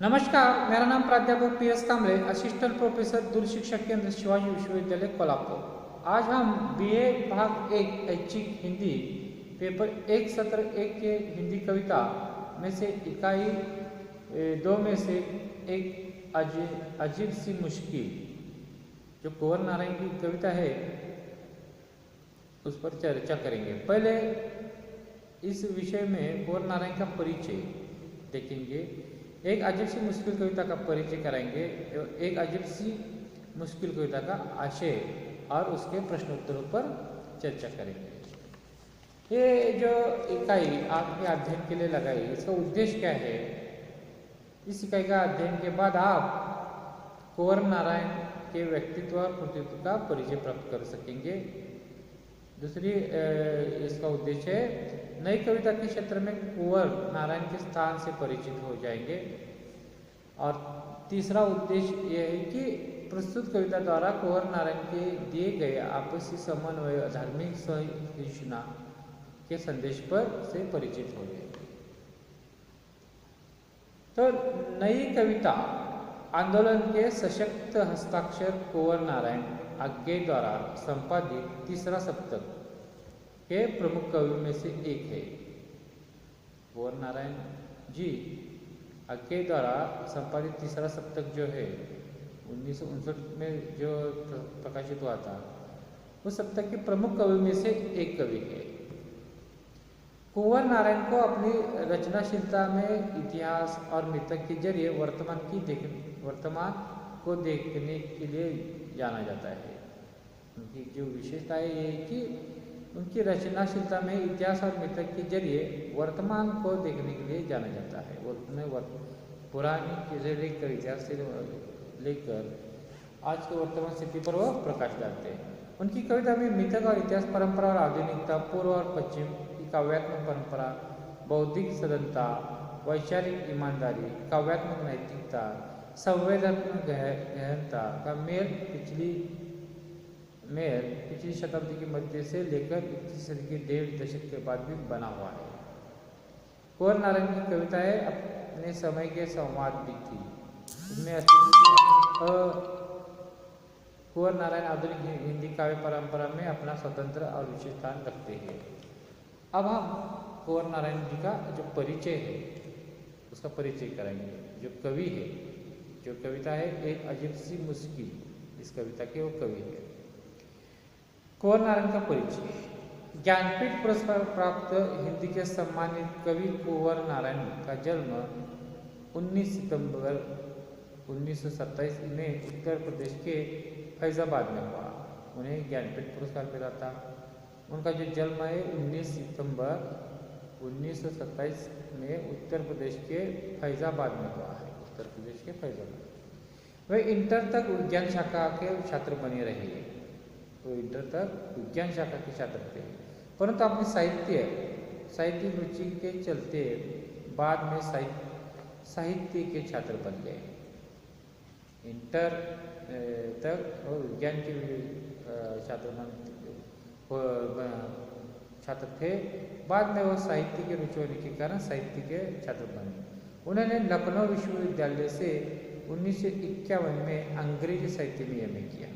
नमस्कार, मेरा नाम प्राध्यापक पी.एस. कांबळे, असिस्टेंट प्रोफेसर दूर शिक्षा केंद्र शिवाजी विश्वविद्यालय कोल्हापुर। आज हम बीए भाग 1 ऐच्छिक हिंदी पेपर 1 सत्र 1 के हिंदी कविता में से इकाई 2 में से एक अजीब सी मुश्किल जो कुंवर नारायण की कविता है उस पर चर्चा करेंगे। पहले इस विषय में कुंवर नारायण का परिचय देखेंगे, एक अजीब सी मुश्किल कविता का परिचय कराएंगे, एक अजीब सी मुश्किल कविता का आशय और उसके प्रश्नोत्तरों पर चर्चा करेंगे। ये जो इकाई आपके अध्ययन के लिए लगाई, इसका उद्देश्य क्या है? इस इकाई का अध्ययन के बाद आप कुंवर नारायण के व्यक्तित्व और कृतित्व का परिचय प्राप्त कर सकेंगे। दूसरी इसका उद्देश्य है नई कविता के क्षेत्र में कुंवर नारायण के स्थान से परिचित हो जाएंगे। और तीसरा उद्देश्य यह है कि प्रस्तुत कविता द्वारा कुंवर नारायण के दिए गए आपसी समन्वय धार्मिक सहिष्णुता के संदेश पर से परिचित हो जाएंगे। तो नई कविता आंदोलन के सशक्त हस्ताक्षर कुंवर नारायण आज्ञे द्वारा संपादित तीसरा सप्तक के प्रमुख कवियों में से एक है। कुंवर नारायण जी आज्ञे द्वारा संपादित तीसरा सप्तक जो है 1959 में जो प्रकाशित हुआ था, उस सप्तक के प्रमुख कवियों में से एक कवि है। कुंवर नारायण को अपनी रचनाशीलता में इतिहास और मिथक के जरिए वर्तमान को देखने के लिए जाना जाता है। उनकी जो विशेषता है ये है कि उनकी रचनाशीलता में इतिहास और मिथक के जरिए वर्तमान को देखने के लिए जाना जाता है। उनमें पुरानी चीज़ें लेकर इतिहास से लेकर आज के वर्तमान स्थिति पर वह प्रकाश डालते हैं। उनकी कविता में मिथक और इतिहास, परंपरा और आधुनिकता, पूर्व और पश्चिम की काव्यात्मक परंपरा, बौद्धिक सदनता, वैचारिक ईमानदारी, काव्यात्मक नैतिकता, संवेदनात्मक गहनता का पिछली शताब्दी के मध्य से लेकर 21वीं सदी के 1.5 दशक के बाद भी बना हुआ है। कुंवर नारायण की कविताएं अपने समय के संवाद भी थी। इसमें कुंवर नारायण आधुनिक हिंदी काव्य परंपरा में अपना स्वतंत्र और विशेष स्थान रखते हैं। अब हम कुंवर नारायण जी का जो परिचय है उसका परिचय कराएंगे। जो कवि है, जो कविता है एक अजीब सी मुश्किल, इस कविता के वो कवि है। कुंवर नारायण का परिचय। ज्ञानपीठ पुरस्कार प्राप्त हिंदी के सम्मानित कवि कुंवर नारायण का जन्म 19 सितंबर 1927 में उत्तर प्रदेश के फैजाबाद में हुआ। उन्हें ज्ञानपीठ पुरस्कार मिला था। उनका जो जन्म है 19 सितंबर 1927 में उत्तर प्रदेश के फैजाबाद में हुआ है। उत्तर प्रदेश के फैजाबाद। वे इंटर तक विज्ञान शाखा के छात्र बने रहे। तो इंटर तक विज्ञान शाखा के छात्र थे, परंतु अपनी साहित्यिक रुचि के चलते बाद में साहित्य के छात्र बन गए। इंटर तक वो विज्ञान के छात्र थे, बाद में वो साहित्य की रुचि होने के कारण साहित्य के छात्र बने। उन्होंने लखनऊ विश्वविद्यालय से 1951 में अंग्रेजी साहित्य में एमए किया।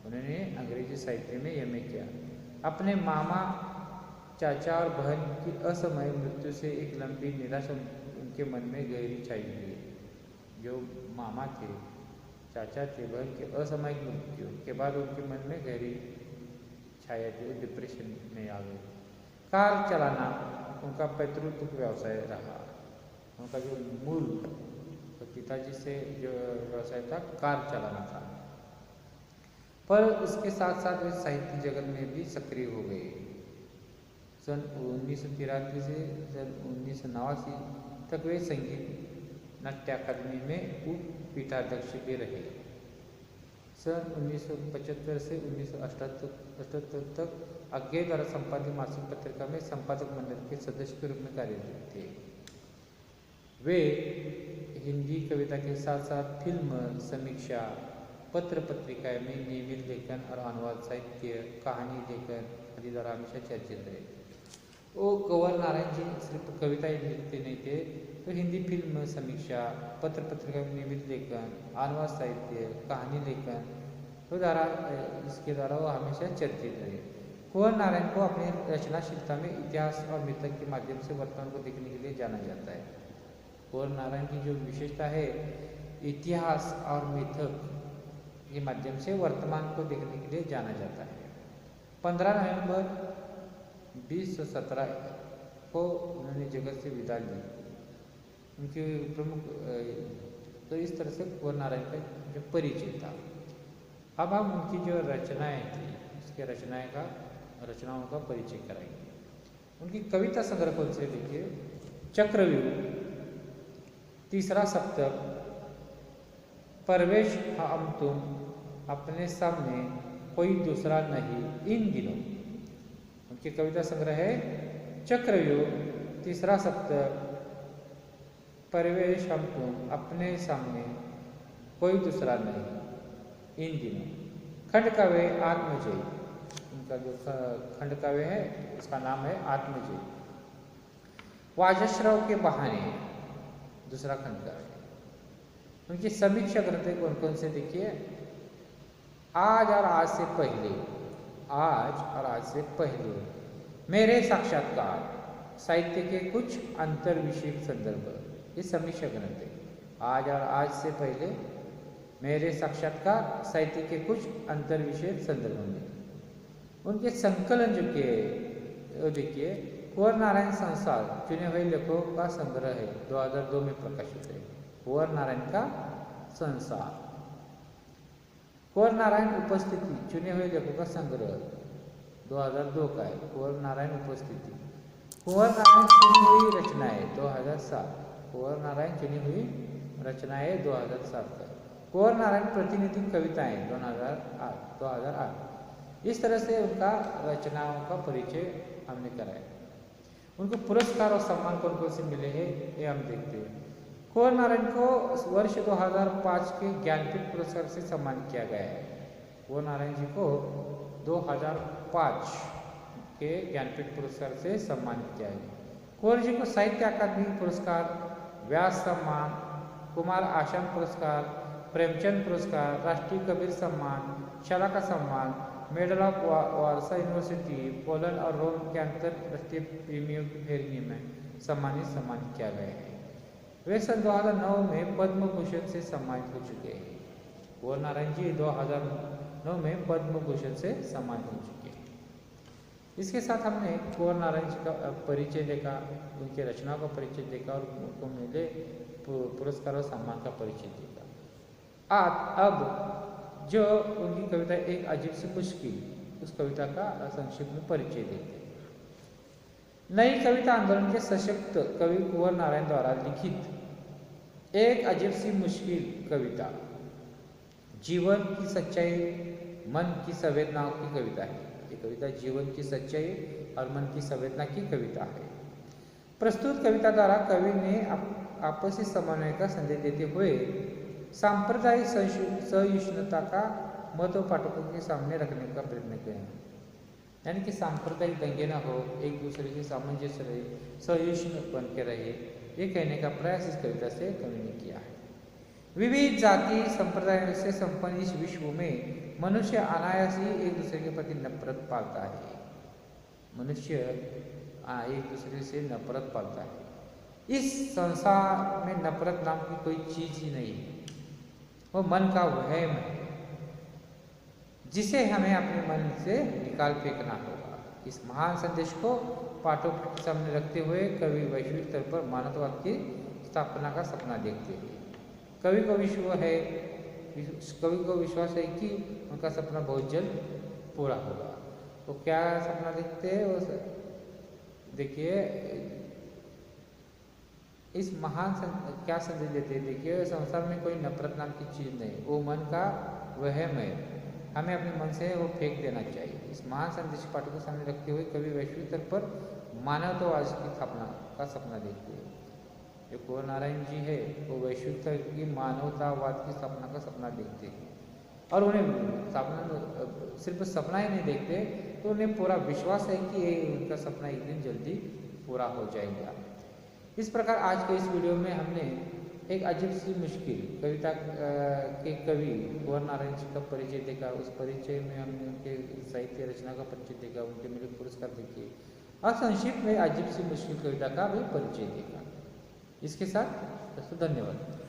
उन्होंने अंग्रेजी साहित्य में एमए किया। अपने मामा, चाचा और बहन की असमय मृत्यु से एक लंबी निराशा उनके मन में गहरी छाई हुई। जो मामा थे, चाचा थे, बहन की असामयिक मृत्यु के बाद उनके मन में गहरी छाया थी, डिप्रेशन में आ गए। कार चलाना उनका पैतृक व्यवसाय रहा। उनका जो मूल पिताजी से जो व्यवसाय था कार चलाना था, पर उसके साथ साथ वे साहित्य जगत में भी सक्रिय हो गए। सन 1983 से सन 1989 तक वे संगीत नाट्य अकादमी में उप पीठाध्यक्ष भी रहे। सन 1975 से 1978 तक आज्ञे द्वारा संपादित मासिक पत्रिका में संपादक मंडल के सदस्य के रूप में कार्यरत थे। वे हिंदी कविता के साथ साथ फिल्म समीक्षा, पत्र पत्रिकाएं में नियमित लेखन और अनुवाद, साहित्य, कहानी लेखन आदि द्वारा हमेशा चर्चित रहे। वो कुंवर नारायण जी सिर्फ कविताएं लिखते नहीं थे, तो हिंदी फिल्म समीक्षा, पत्र पत्रिका में नियमित लेखन, अनुवाद साहित्य, कहानी लेखन तो द्वारा इसके द्वारा वो हमेशा चर्चित रहे। कुंवर नारायण को अपनी रचनाशीलता में इतिहास और मिथक के माध्यम से वर्तमान को देखने के लिए जाना जाता है। कुंवर नारायण की जो विशेषता है, इतिहास और मिथक के माध्यम से वर्तमान को देखने के लिए जाना जाता है। 15 नवंबर 2017 को उन्होंने जगत से विदा ली। उनके प्रमुख तो इस तरह से कुंवर नारायण का जो परिचय था। अब हम उनकी जो रचनाएं थी उसके रचनाओं का परिचय कराएंगे। उनकी कविता संग्रह कौन से देखिए, चक्रव्यूह, तीसरा सप्तक, परवेश हम तुम, अपने सामने कोई दूसरा नहीं इन दिनों। उनकी कविता संग्रह है चक्रव्यूह, तीसरा सप्तक, परवेश हम तुम, अपने सामने कोई दूसरा नहीं इन दिनों। खंड काव्य आत्मजय, उनका जो खंड काव्य है उसका नाम है आत्मजय। वाजश्रव के बहाने, दूसरा खंड काव्य। उनकी समीक्षा ग्रंथ कौन कौन से देखिए, आज और आज से पहले, आज और आज से पहले, मेरे साक्षात्कार, साहित्य के कुछ अंतर विषयक संदर्भ, ये समीक्षा ग्रंथ है। आज और आज से पहले, मेरे साक्षात्कार, साहित्य के कुछ अंतर विषयक संदर्भ में। उनके संकलन जो के देखिए, कुंवर नारायण संसार, चुने हुए लेखों का संग्रह है, 2002 में प्रकाशित है। कुंवर नारायण का संसार। कुंवर नारायण उपस्थिति, चुने हुए लेखों का संग्रह, 2002 का है। कुंवर नारायण उपस्थिति। कुंवर नारायण चुनी हुई रचनाएं, 2007। कुंवर नारायण चुनी हुई रचनाएं, 2007 का। कुंवर नारायण प्रतिनिधि कविताएं, 2008। इस तरह से उनका रचनाओं का परिचय हमने कराया। उनको पुरस्कार और सम्मान कौन कौन से मिले हैं ये हम देखते हैं। कुंवर नारायण को वर्ष 2005 के ज्ञानपीठ पुरस्कार से सम्मानित किया गया है। कुंवर नारायण जी को 2005 के ज्ञानपीठ पुरस्कार से सम्मानित किया है। कुंवर जी को साहित्य अकादमी पुरस्कार, व्यास सम्मान, कुमार आशान पुरस्कार, प्रेमचंद पुरस्कार, राष्ट्रीय कबीर सम्मान, शाला का सम्मान, medal of Warsaw university, Poland और रोम के अंतर्राष्ट्रीय प्रेमियों की फेरनी में सम्मानित किया गया है। वे सन 2009 में पद्म भूषण से सम्मानित हो चुके हैं। कुंवर नारायण जी 2009 में पद्म भूषण से सम्मानित हो चुके हैं। इसके साथ हमने कुंवर नारायण जी का परिचय देखा, उनके रचनाओं का परिचय देखा और उनको मिले पुरस्कार और सम्मान का परिचय देखा। अब जो उनकी कविता एक अजीब सी मुश्किल, उस कविता का संक्षिप्त में परिचय देते हैं। नई कविता आंदोलन के सशक्त कवि कुंवर नारायण द्वारा लिखित एक अजीब सी मुश्किल कविता, जीवन की सच्चाई, मन की संवेदनाओं की कविता है। ये कविता जीवन की सच्चाई और मन की संवेदना की कविता है। प्रस्तुत कविता द्वारा कवि ने आपसी समन्वय का संदेश देते हुए सांप्रदायिक सहिष्णुता का महत्व पाठकों के सामने रखने का प्रयत्न किया है। यानी कि सांप्रदायिक दंगे न हो, एक दूसरे के सामंजस्य रहे, सहिष्णु बन के रहे, ये कहने का प्रयास इस कविता से कवि ने किया है। विविध जाति संप्रदायों से संपन्न इस विश्व में मनुष्य अनायास ही एक दूसरे के प्रति नफरत पालता है। मनुष्य एक दूसरे से नफरत पालता है। इस संसार में नफरत नाम की कोई चीज ही नहीं है, वो मन का वहम है जिसे हमें अपने मन से निकाल फेंकना होगा। इस महान संदेश को पाठकों के सामने रखते हुए कवि वैश्विक स्तर पर मानवतावाद की स्थापना का सपना देखते हैं। कवि को विश्वास है कि उनका सपना बहुत जल्द पूरा होगा। तो क्या सपना देखते हैं वो देखिए, इस महान क्या संदेश देते हैं देखिए, संसार में कोई नफरत नाम की चीज नहीं, वो मन का वहम है, हमें अपने मन से वो फेंक देना चाहिए। इस महान संदेश पाठकों के सामने रखते हुए कवि वैश्विक स्तर पर मानवतावाद की स्थापना का सपना देखते हैं। जो कुंवर नारायण जी है वो वैश्विक स्तर की मानवतावाद की स्थापना का सपना देखते हैं और उन्हें स्थापना सिर्फ सपना ही नहीं देखते, तो उन्हें पूरा विश्वास है कि ये उनका सपना एक दिन जल्दी पूरा हो जाएगा। इस प्रकार आज के इस वीडियो में हमने एक अजीब सी मुश्किल कविता के कवि कुंवर नारायण जी का परिचय देखा। उस परिचय में हमने उनके साहित्य रचना का परिचय देखा, उनके मिले पुरस्कार देखे और संक्षिप्त में अजीब सी मुश्किल कविता का भी परिचय देखा। इसके साथ दोस्तों धन्यवाद।